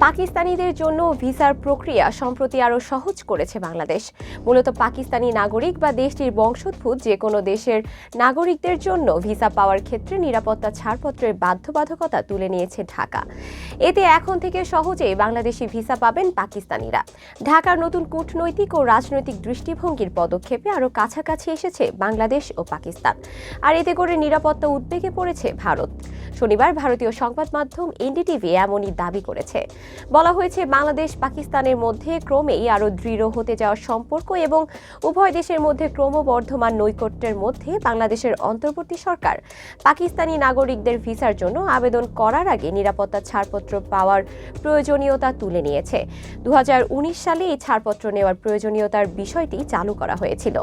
পাকিস্তানিদের জন্য ভিসার প্রক্রিয়া সম্প্রতি আরও সহজ করেছে বাংলাদেশ। মূলত পাকিস্তানি নাগরিক বা দেশটির বংশোদ্ভূত যে কোনো দেশের নাগরিকদের জন্য ভিসা পাওয়ার ক্ষেত্রে নিরাপত্তা ছাড়পত্রের বাধ্যবাধকতা তুলে নিয়েছে ঢাকা। এতে এখন থেকে সহজেই বাংলাদেশি ভিসা পাবেন পাকিস্তানিরা। ঢাকার নতুন কূটনৈতিক ও রাজনৈতিক দৃষ্টিভঙ্গির পদক্ষেপে আরও কাছাকাছি এসেছে বাংলাদেশ ও পাকিস্তান, আর এতে করে নিরাপত্তা উদ্বেগে পড়েছে ভারত। শনিবার ভারতীয় সংবাদ মাধ্যম এনডিটিভি এমনই দাবি করেছে। বলা হয়েছে, বাংলাদেশ পাকিস্তানের মধ্যে ক্রমেই আরও দৃঢ় হতে যাওয়া সম্পর্ক এবং উভয় দেশের মধ্যে ক্রমবর্ধমান নৈকট্যের মধ্যে বাংলাদেশের অন্তর্বর্তী সরকার পাকিস্তানি নাগরিকদের ভিসার জন্য আবেদন করার আগে নিরাপত্তা ছাড়পত্র পাওয়ার প্রয়োজনীয়তা তুলে নিয়েছে। 2019 সালে এই ছাড়পত্র নেওয়ার প্রয়োজনীয়তার বিষয়টি চালু করা হয়েছিল।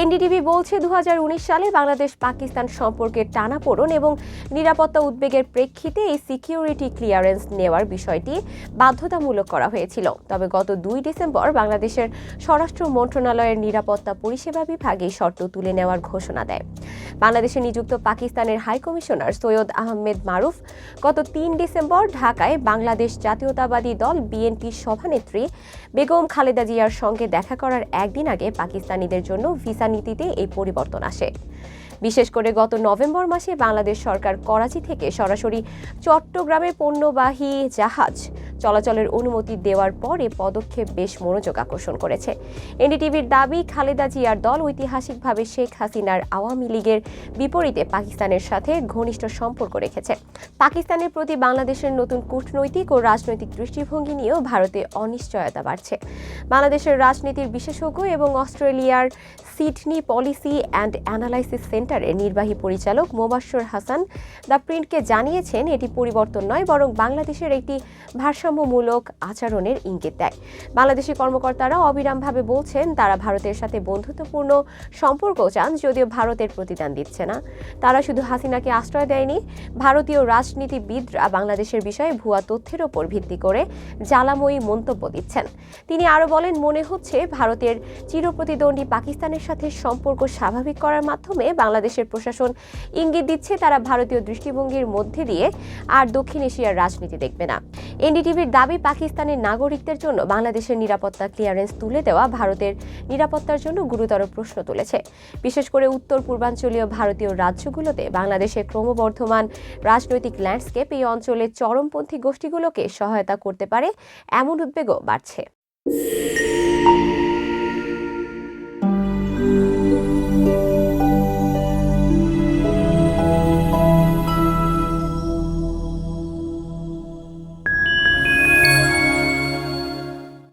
এনডিটিভি বলছে, 2019 সালে বাংলাদেশ পাকিস্তান সম্পর্কের টানাপোড়েন এবং নিরাপত্তা উদ্বেগের প্রেক্ষিতে এই সিকিউরিটি ক্লিয়ারেন্স নেওয়ার বিষয়টি বাধ্যতামূলক করা হয়েছিল। তবে গত 2 ডিসেম্বর বাংলাদেশের স্বরাষ্ট্র মন্ত্রণালয়ের নিরাপত্তা পরিষেবা বিভাগ এই শর্ত তুলে নেওয়ার ঘোষণা দেয়। বাংলাদেশে নিযুক্ত পাকিস্তানের হাই কমিশনার সৈয়দ আহমেদ মারুফ গত 3 ডিসেম্বর ঢাকায় বাংলাদেশ জাতীয়তাবাদী দল বিএনপির সভানেত্রী বেগম খালেদা জিয়ার সঙ্গে দেখা করার একদিন আগে পাকিস্তানিদের জন্য ভিসা নীতিতে এই পরিবর্তন আসে। বিশেষ করে গত নভেম্বর মাসে বাংলাদেশ সরকার করাচি থেকে সরাসরি চট্টগ্রামে পণ্যবাহী জাহাজ চলাচলের অনুমতি দেওয়ার পর এ পদক্ষেপ বেশ মনোযোগ আকর্ষণ করেছে। এনডিটিভির দাবি, খালেদা জিয়ার দল ঐতিহাসিকভাবে শেখ হাসিনার আওয়ামী লীগের বিপরীতে পাকিস্তানের সাথে ঘনিষ্ঠ সম্পর্ক রেখেছে। পাকিস্তানের প্রতি বাংলাদেশের নতুন কূটনৈতিক ও রাজনৈতিক দৃষ্টিভঙ্গি নিয়েও ভারতে অনিশ্চয়তা বাড়ছে। বাংলাদেশের রাজনীতির বিশেষজ্ঞ এবং অস্ট্রেলিয়ার সিডনি পলিসি অ্যান্ড অ্যানালাইসিস সেন্টারের নির্বাহী পরিচালক মোবাশ্শর হাসান দ্য প্রিন্টকে জানিয়েছেন, এটি পরিবর্তন নয়, বরং বাংলাদেশের একটি ভারসাম্যমূলক আচরণের ইঙ্গিত দেয়। বাংলাদেশি কর্মকর্তারা অবিরামভাবে বলছেন তারা ভারতের সাথে বন্ধুত্বপূর্ণ সম্পর্ক চান, যদিও ভারতের প্রতিদান দিচ্ছে না। তারা শুধু হাসিনাকে আশ্রয় দেয়নি, ভারতীয় রাজনীতিবিদরা বাংলাদেশের বিষয়ে ভুয়া তথ্যের ওপর ভিত্তি করে জ্বালাময়ী মন্তব্য দিচ্ছেন। তিনি আরও বলেন, মনে হচ্ছে ভারতের চিরপ্রতিদ্বন্দ্বী পাকিস্তানের সাথে সম্পর্ক স্বাভাবিক করার মাধ্যমে বাংলাদেশের প্রশাসন ইঙ্গিত দিচ্ছে তারা ভারতীয় দৃষ্টিভঙ্গির মধ্যে দিয়ে আর দক্ষিণ এশিয়ার রাজনীতি দেখবে না। এনডিটিভির দাবি, পাকিস্তানের নাগরিকদের জন্য বাংলাদেশের নিরাপত্তা ক্লিয়ারেন্স তুলে দেওয়া ভারতের নিরাপত্তার জন্য গুরুতর প্রশ্ন তুলেছে। বিশেষ করে উত্তর পূর্বাঞ্চলীয় ভারতীয় রাজ্যগুলোতে বাংলাদেশের ক্রমবর্ধমান রাজনৈতিক ল্যান্ডস্কেপ এই অঞ্চলের চরমপন্থী গোষ্ঠীগুলোকে সহায়তা করতে পারে এমন উদ্বেগও বাড়ছে।